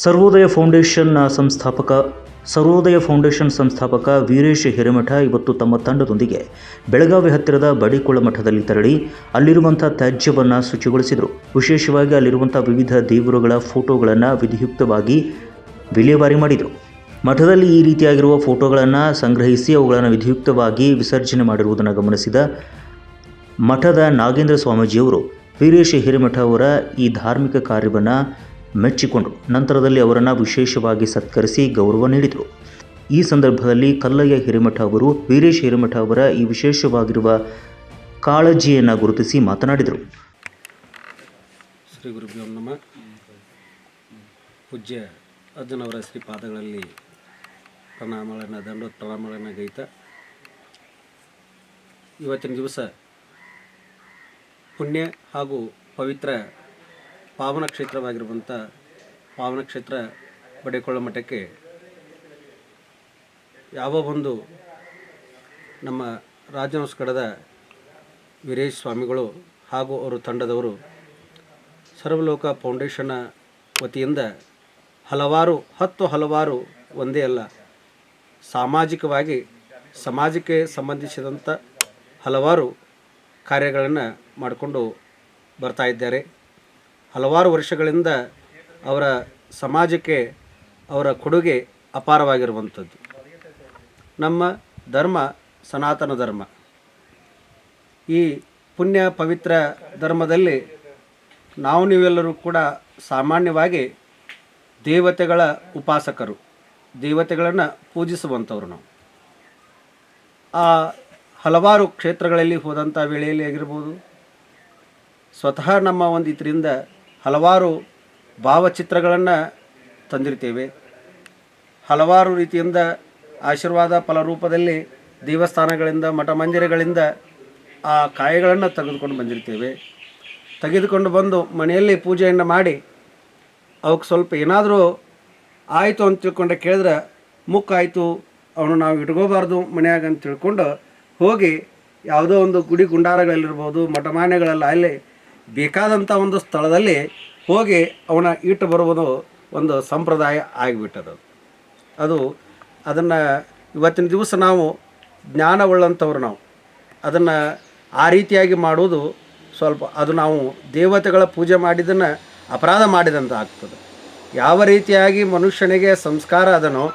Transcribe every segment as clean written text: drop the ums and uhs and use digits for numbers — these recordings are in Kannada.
ಸರ್ವೋದಯ ಫೌಂಡೇಶನ್ ಸಂಸ್ಥಾಪಕ ವೀರೇಶ್ ಹಿರೇಮಠ ಇವತ್ತು ತಮ್ಮ ತಂಡದೊಂದಿಗೆ ಬೆಳಗಾವಿ ಹತ್ತಿರದ ಬಡಿಕೊಳ ಮಠದಲ್ಲಿ ತೆರಳಿ ಅಲ್ಲಿರುವಂಥ ತ್ಯಾಜ್ಯವನ್ನು ಶುಚಿಗೊಳಿಸಿದರು. ವಿಶೇಷವಾಗಿ ಅಲ್ಲಿರುವಂಥ ವಿವಿಧ ದೇವರುಗಳ ಫೋಟೋಗಳನ್ನು ವಿಧಿಯುಕ್ತವಾಗಿ ವಿಲೇವಾರಿ ಮಾಡಿದರು. ಮಠದಲ್ಲಿ ಈ ರೀತಿಯಾಗಿರುವ ಫೋಟೋಗಳನ್ನು ಸಂಗ್ರಹಿಸಿ ಅವುಗಳನ್ನು ವಿಧಿಯುಕ್ತವಾಗಿ ವಿಸರ್ಜನೆ ಮಾಡಿರುವುದನ್ನು ಗಮನಿಸಿದ ಮಠದ ನಾಗೇಂದ್ರ ಸ್ವಾಮೀಜಿಯವರು ವೀರೇಶ್ ಹಿರೇಮಠ ಅವರ ಈ ಧಾರ್ಮಿಕ ಕಾರ್ಯವನ್ನು ಮೆಚ್ಚಿಕೊಂಡರು. ನಂತರದಲ್ಲಿ ಅವರನ್ನು ವಿಶೇಷವಾಗಿ ಸತ್ಕರಿಸಿ ಗೌರವ ನೀಡಿದರು. ಈ ಸಂದರ್ಭದಲ್ಲಿ ಕಲ್ಲಯ್ಯ ಹಿರೇಮಠ ಅವರು ವೀರೇಶ್ ಹಿರೇಮಠ ಅವರ ಈ ವಿಶೇಷವಾಗಿರುವ ಕಾಳಜಿಯನ್ನು ಗುರುತಿಸಿ ಮಾತನಾಡಿದರು. ಶ್ರೀ ಗುರುಭ್ಯೋ ನಮಃ. ಪೂಜ್ಯ ಅಜ್ಜನವರ ಶ್ರೀಪಾದಗಳಲ್ಲಿ ದಂಡೋತ್ ಪ್ರಣಾಮಗಳನ್ನು ಗೈತ ಇವತ್ತಿನ ದಿವಸ ಪುಣ್ಯ ಹಾಗೂ ಪವಿತ್ರ ಪಾವನ ಕ್ಷೇತ್ರವಾಗಿರುವಂಥ ಪಾವನ ಕ್ಷೇತ್ರ ಬಡಿಕೊಳ ಮಠಕ್ಕೆ ಯಾವ ಒಂದು ನಮ್ಮ ರಾಜನಸ್ಕಡದ ವೀರೇಶ್ ಸ್ವಾಮಿಗಳು ಹಾಗೂ ಅವರ ತಂಡದವರು ಸರ್ವಲೋಕ ಫೌಂಡೇಶನ್ನ ವತಿಯಿಂದ ಹಲವಾರು ಒಂದೇ ಅಲ್ಲ, ಸಾಮಾಜಿಕವಾಗಿ ಸಮಾಜಕ್ಕೆ ಸಂಬಂಧಿಸಿದಂಥ ಹಲವಾರು ಕಾರ್ಯಗಳನ್ನು ಮಾಡಿಕೊಂಡು ಬರ್ತಾ ಇದ್ದಾರೆ. ಹಲವಾರು ವರ್ಷಗಳಿಂದ ಅವರ ಸಮಾಜಕ್ಕೆ ಅವರ ಕೊಡುಗೆ ಅಪಾರವಾಗಿರುವಂಥದ್ದು. ನಮ್ಮ ಧರ್ಮ ಸನಾತನ ಧರ್ಮ. ಈ ಪುಣ್ಯ ಪವಿತ್ರ ಧರ್ಮದಲ್ಲಿ ನೀವೆಲ್ಲರೂ ಕೂಡ ಸಾಮಾನ್ಯವಾಗಿ ದೇವತೆಗಳ ಉಪಾಸಕರು, ದೇವತೆಗಳನ್ನು ಪೂಜಿಸುವಂಥವ್ರು. ನಾವು ಆ ಹಲವಾರು ಕ್ಷೇತ್ರಗಳಲ್ಲಿ ಹೋದಂಥ ವೇಳೆಯಲ್ಲಿ ಆಗಿರ್ಬೋದು, ಸ್ವತಃ ನಮ್ಮ ಒಂದು ಇದರಿಂದ ಹಲವಾರು ಭಾವಚಿತ್ರಗಳನ್ನು ತಂದಿರ್ತೇವೆ. ಹಲವಾರು ರೀತಿಯಿಂದ ಆಶೀರ್ವಾದ ಫಲರೂಪದಲ್ಲಿ ದೇವಸ್ಥಾನಗಳಿಂದ ಮಠ ಮಂದಿರಗಳಿಂದ ಆ ಕಾಯಿಗಳನ್ನು ತೆಗೆದುಕೊಂಡು ಬಂದು ಮನೆಯಲ್ಲಿ ಪೂಜೆಯನ್ನು ಮಾಡಿ ಅವಕ್ಕೆ ಸ್ವಲ್ಪ ಏನಾದರೂ ಆಯಿತು ಅಂತ ತಿಳ್ಕೊಂಡೆ ಕೇಳಿದ್ರೆ ಮುಕ್ಕಾಯಿತು ಅವನು ನಾವು ಇಟ್ಕೋಬಾರ್ದು ಮನೆಯಾಗ ಅಂತ ತಿಳ್ಕೊಂಡು ಹೋಗಿ ಯಾವುದೋ ಒಂದು ಗುಡಿ ಗುಂಡಾರಗಳಲ್ಲಿರ್ಬೋದು, ಮಠಮಾನ್ಯಗಳೆಲ್ಲ ಅಲ್ಲಿ ಬೇಕಾದಂಥ ಒಂದು ಸ್ಥಳದಲ್ಲಿ ಹೋಗಿ ಅವನ ಇಟ್ಟು ಬರುವುದು ಒಂದು ಸಂಪ್ರದಾಯ ಆಗಿಬಿಟ್ಟದು. ಅದನ್ನು ಇವತ್ತಿನ ದಿವಸ ನಾವು ಜ್ಞಾನವುಳ್ಳಂಥವ್ರು ನಾವು ಅದನ್ನು ಆ ರೀತಿಯಾಗಿ ಮಾಡುವುದು ಸ್ವಲ್ಪ ಅದು ನಾವು ದೇವತೆಗಳ ಪೂಜೆ ಮಾಡಿದ್ದನ್ನು ಅಪರಾಧ ಮಾಡಿದಂತ ಆಗ್ತದೆ. ಯಾವ ರೀತಿಯಾಗಿ ಮನುಷ್ಯನಿಗೆ ಸಂಸ್ಕಾರ ಅದನೋ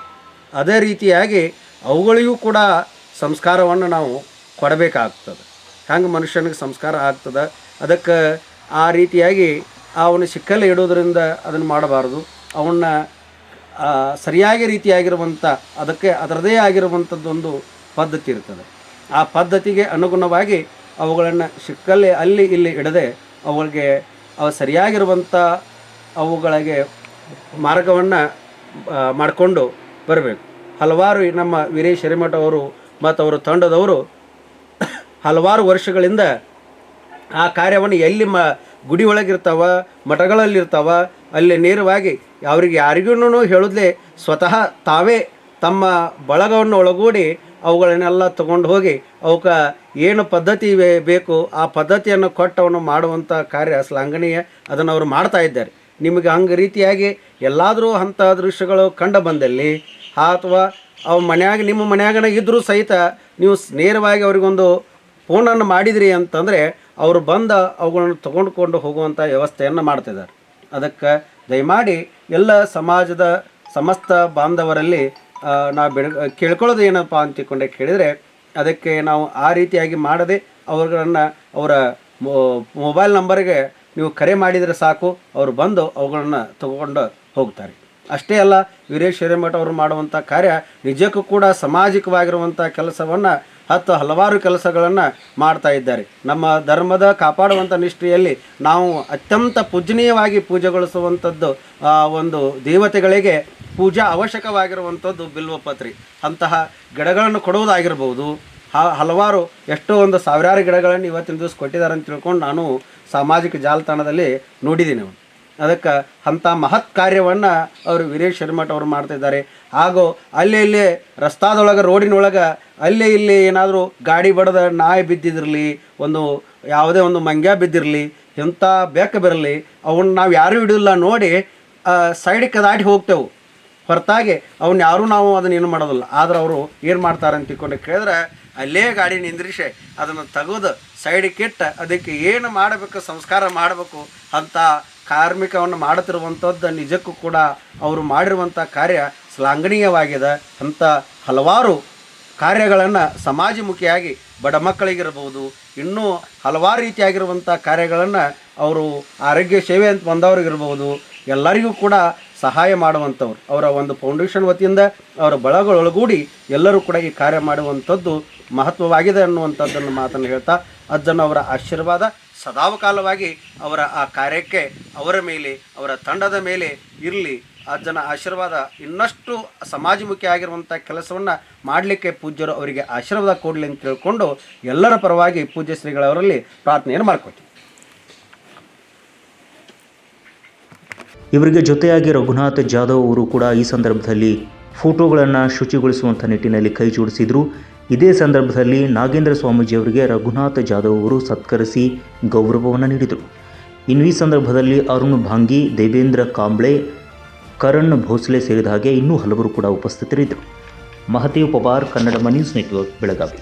ಅದೇ ರೀತಿಯಾಗಿ ಅವುಗಳಿಗೂ ಕೂಡ ಸಂಸ್ಕಾರವನ್ನು ನಾವು ಕೊಡಬೇಕಾಗ್ತದೆ. ಹಂಗೆ ಮನುಷ್ಯನಿಗೆ ಸಂಸ್ಕಾರ ಆಗ್ತದೆ. ಅದಕ್ಕೆ ಆ ರೀತಿಯಾಗಿ ಅವನು ಸಿಕ್ಕಲ್ಲಿ ಇಡೋದ್ರಿಂದ ಅದನ್ನು ಮಾಡಬಾರ್ದು. ಅವನ್ನ ಸರಿಯಾಗಿ ರೀತಿಯಾಗಿರುವಂಥ ಅದಕ್ಕೆ ಅದರದೇ ಆಗಿರುವಂಥದ್ದೊಂದು ಪದ್ಧತಿ ಇರ್ತದೆ. ಆ ಪದ್ಧತಿಗೆ ಅನುಗುಣವಾಗಿ ಅವುಗಳನ್ನು ಸಿಕ್ಕಲ್ಲಿ ಅಲ್ಲಿ ಇಲ್ಲಿ ಇಡದೆ ಅವುಗಳಿಗೆ ಸರಿಯಾಗಿರುವಂಥ ಅವುಗಳಿಗೆ ಮಾರ್ಗವನ್ನು ಮಾಡಿಕೊಂಡು ಬರಬೇಕು. ಹಲವಾರು ನಮ್ಮ ವೀರೇಶ್ ಹಿರೇಮಠ ಅವರು ಮತ್ತು ಅವರ ತಂಡದವರು ಹಲವಾರು ವರ್ಷಗಳಿಂದ ಆ ಕಾರ್ಯವನ್ನು ಎಲ್ಲಿ ಗುಡಿ ಒಳಗಿರ್ತಾವ, ಮಠಗಳಲ್ಲಿರ್ತಾವ, ಅಲ್ಲಿ ನೇರವಾಗಿ ಅವ್ರಿಗೆ ಯಾರಿಗೂ ಹೇಳೋದ್ಲೆ ಸ್ವತಃ ತಾವೇ ತಮ್ಮ ಬಳಗವನ್ನು ಒಳಗೂಡಿ ಅವುಗಳನ್ನೆಲ್ಲ ತಗೊಂಡು ಹೋಗಿ ಅವಕ್ಕೆ ಏನು ಪದ್ಧತಿ ಬೇಕು ಆ ಪದ್ಧತಿಯನ್ನು ಕೊಟ್ಟವನು ಮಾಡುವಂಥ ಕಾರ್ಯ ಶ್ಲಾಘನೀಯ. ಅದನ್ನು ಅವರು ಮಾಡ್ತಾ ಇದ್ದಾರೆ. ನಿಮಗೆ ಹಂಗೆ ರೀತಿಯಾಗಿ ಎಲ್ಲಾದರೂ ಅಂಥ ದೃಶ್ಯಗಳು ಕಂಡು ಬಂದಲ್ಲಿ ಅಥವಾ ಅವು ನಿಮ್ಮ ಮನ್ಯಾಗನ ಇದ್ದರೂ ಸಹಿತ ನೀವು ನೇರವಾಗಿ ಅವರಿಗೊಂದು ಫೋನನ್ನು ಮಾಡಿದಿರಿ ಅಂತಂದರೆ ಅವರು ಬಂದು ಅವುಗಳನ್ನು ತಗೊಂಡುಕೊಂಡು ಹೋಗುವಂಥ ವ್ಯವಸ್ಥೆಯನ್ನು ಮಾಡ್ತಿದ್ದಾರೆ. ಅದಕ್ಕೆ ದಯಮಾಡಿ ಎಲ್ಲ ಸಮಾಜದ ಸಮಸ್ತ ಬಾಂಧವರಲ್ಲಿ ನಾವು ಕೇಳ್ಕೊಳ್ಳೋದು ಏನಪ್ಪ ಅಂತ ಕೇಳಿದರೆ ಅದಕ್ಕೆ ನಾವು ಆ ರೀತಿಯಾಗಿ ಮಾಡದೆ ಅವರುಗಳನ್ನು ಅವರ ಮೊಬೈಲ್ ನಂಬರ್ಗೆ ನೀವು ಕರೆ ಮಾಡಿದರೆ ಸಾಕು, ಅವರು ಬಂದು ಅವುಗಳನ್ನು ತಗೊಂಡು ಹೋಗ್ತಾರೆ. ಅಷ್ಟೇ ಅಲ್ಲ, ವೀರೇಶ್ ಹಿರೇಮಠ ಅವರು ಮಾಡುವಂಥ ಕಾರ್ಯ ನಿಜಕ್ಕೂ ಕೂಡ ಸಾಮಾಜಿಕವಾಗಿರುವಂಥ ಕೆಲಸವನ್ನು ಹಲವಾರು ಕೆಲಸಗಳನ್ನು ಮಾಡ್ತಾ ಇದ್ದಾರೆ. ನಮ್ಮ ಧರ್ಮದ ಕಾಪಾಡುವಂಥ ನಿಷ್ಠೆಯಲ್ಲಿ ನಾವು ಅತ್ಯಂತ ಪೂಜನೀಯವಾಗಿ ಪೂಜೆಗೊಳಿಸುವಂಥದ್ದು ಒಂದು ದೇವತೆಗಳಿಗೆ ಪೂಜಾ ಅವಶ್ಯಕವಾಗಿರುವಂಥದ್ದು ಬಿಲ್ವಪತ್ರಿ. ಅಂತಹ ಗಿಡಗಳನ್ನು ಕೊಡುವುದಾಗಿರ್ಬೋದು. ಹಲವಾರು ಎಷ್ಟೋ ಒಂದು ಸಾವಿರಾರು ಗಿಡಗಳನ್ನು ಇವತ್ತಿನ ದಿವಸ ಕೊಟ್ಟಿದ್ದಾರೆ ಅಂತ ತಿಳ್ಕೊಂಡು ನಾನು ಸಾಮಾಜಿಕ ಜಾಲತಾಣದಲ್ಲಿ ನೋಡಿದ್ದೀನಿ. ಅದಕ್ಕೆ ಅಂಥ ಮಹತ್ ಕಾರ್ಯವನ್ನು ಅವರು ವೀರೇಶ್ ಹಿರೇಮಠ ಅವರು ಮಾಡ್ತಾಯಿದ್ದಾರೆ. ಹಾಗೂ ಅಲ್ಲಿ ರಸ್ತಾದೊಳಗೆ ರೋಡಿನೊಳಗೆ ಇಲ್ಲಿ ಏನಾದರೂ ಗಾಡಿ ಬಡದ ನಾಯಿ ಬಿದ್ದಿದಿರಲಿ, ಯಾವುದೇ ಒಂದು ಮಂಗ್ಯ ಬಿದ್ದಿರಲಿ, ಎಂಥ ಬೆಕ್ಕ ಬರಲಿ, ಅವನ್ನ ನಾವು ಯಾರೂ ಹಿಡಿದಿಲ್ಲ ನೋಡಿ ಸೈಡಿಗೆ ದಾಟಿ ಹೋಗ್ತೇವೆ ಹೊರತಾಗಿ ಅವ್ನು ಯಾರೂ ನಾವು ಅದನ್ನ ಏನು ಮಾಡೋದಿಲ್ಲ. ಆದ್ರೆ ಅವರು ಏನು ಮಾಡ್ತಾರೆ ಅಂತ ತಿಳ್ಕೊಂಡು ಕೇಳಿದ್ರೆ ಅಲ್ಲೇ ಗಾಡಿ ನಿಂದ್ರಿಸಿ ಅದನ್ನು ತೆಗೆದು ಸೈಡಿಗೆ ಇಟ್ಟು ಅದಕ್ಕೆ ಏನು ಮಾಡಬೇಕು ಸಂಸ್ಕಾರ ಮಾಡಬೇಕು ಅಂತ ಕಾರ್ಮಿಕವನ್ನು ಮಾಡುತ್ತಿರುವಂಥದ್ದು ನಿಜಕ್ಕೂ ಕೂಡ ಅವರು ಮಾಡಿರುವಂಥ ಕಾರ್ಯ ಶ್ಲಾಘನೀಯವಾಗಿದೆ. ಅಂಥ ಹಲವಾರು ಕಾರ್ಯಗಳನ್ನು ಸಮಾಜಮುಖಿಯಾಗಿ ಬಡ ಮಕ್ಕಳಿಗಿರ್ಬೋದು, ಇನ್ನೂ ಹಲವಾರು ರೀತಿಯಾಗಿರುವಂಥ ಕಾರ್ಯಗಳನ್ನು ಅವರು ಆರೋಗ್ಯ ಸೇವೆ ಅಂತ ಬಂದವ್ರಿಗಿರ್ಬೋದು, ಎಲ್ಲರಿಗೂ ಕೂಡ ಸಹಾಯ ಮಾಡುವಂಥವ್ರು. ಅವರ ಒಂದು ಫೌಂಡೇಶನ್ ವತಿಯಿಂದ ಅವರ ಬಳಗಳೊಳಗೂಡಿ ಎಲ್ಲರೂ ಕೂಡ ಈ ಕಾರ್ಯ ಮಾಡುವಂಥದ್ದು ಮಹತ್ವವಾಗಿದೆ ಅನ್ನುವಂಥದ್ದನ್ನು ಮಾತನ್ನು ಹೇಳ್ತಾ ಅಜ್ಜನ ಅವರ ಆಶೀರ್ವಾದ ಸದಾವಕಾಲವಾಗಿ ಅವರ ಆ ಕಾರ್ಯಕ್ಕೆ ಅವರ ಮೇಲೆ ಅವರ ತಂಡದ ಮೇಲೆ ಇರಲಿ. ಅಜ್ಜನ ಆಶೀರ್ವಾದ ಇನ್ನಷ್ಟು ಸಮಾಜಮುಖಿ ಆಗಿರುವಂಥ ಕೆಲಸವನ್ನು ಮಾಡಲಿಕ್ಕೆ ಪೂಜ್ಯರು ಅವರಿಗೆ ಆಶೀರ್ವಾದ ಕೊಡಲಿ ಅಂತ ತಿಳ್ಕೊಂಡು ಎಲ್ಲರ ಪರವಾಗಿ ಪೂಜ್ಯ ಶ್ರೀಗಳವರಲ್ಲಿ ಪ್ರಾರ್ಥನೆಯನ್ನು ಮಾಡ್ಕೊತೀವಿ. ಇವರಿಗೆ ಜೊತೆಯಾಗಿ ರಘುನಾಥ್ ಜಾಧವ್ ಅವರು ಕೂಡ ಈ ಸಂದರ್ಭದಲ್ಲಿ ಫೋಟೋಗಳನ್ನು ಶುಚಿಗೊಳಿಸುವಂಥ ನಿಟ್ಟಿನಲ್ಲಿ ಕೈ ಜೋಡಿಸಿದರು. ಇದೇ ಸಂದರ್ಭದಲ್ಲಿ ನಾಗೇಂದ್ರ ಸ್ವಾಮೀಜಿಯವರಿಗೆ ರಘುನಾಥ್ ಜಾಧವ್ ಅವರು ಸತ್ಕರಿಸಿ ಗೌರವವನ್ನು ನೀಡಿದರು. ಇನ್ನು ಈ ಸಂದರ್ಭದಲ್ಲಿ ಅರುಣ್ ಭಾಂಗಿ, ದೇವೇಂದ್ರ ಕಾಂಬ್ಳೆ, ಕರಣ್ ಭೋಸ್ಲೆ ಸೇರಿದ ಹಾಗೆ ಇನ್ನೂ ಹಲವರು ಕೂಡ ಉಪಸ್ಥಿತರಿದ್ದರು. Mahadev Pawar, Kannada news network, Belagavi.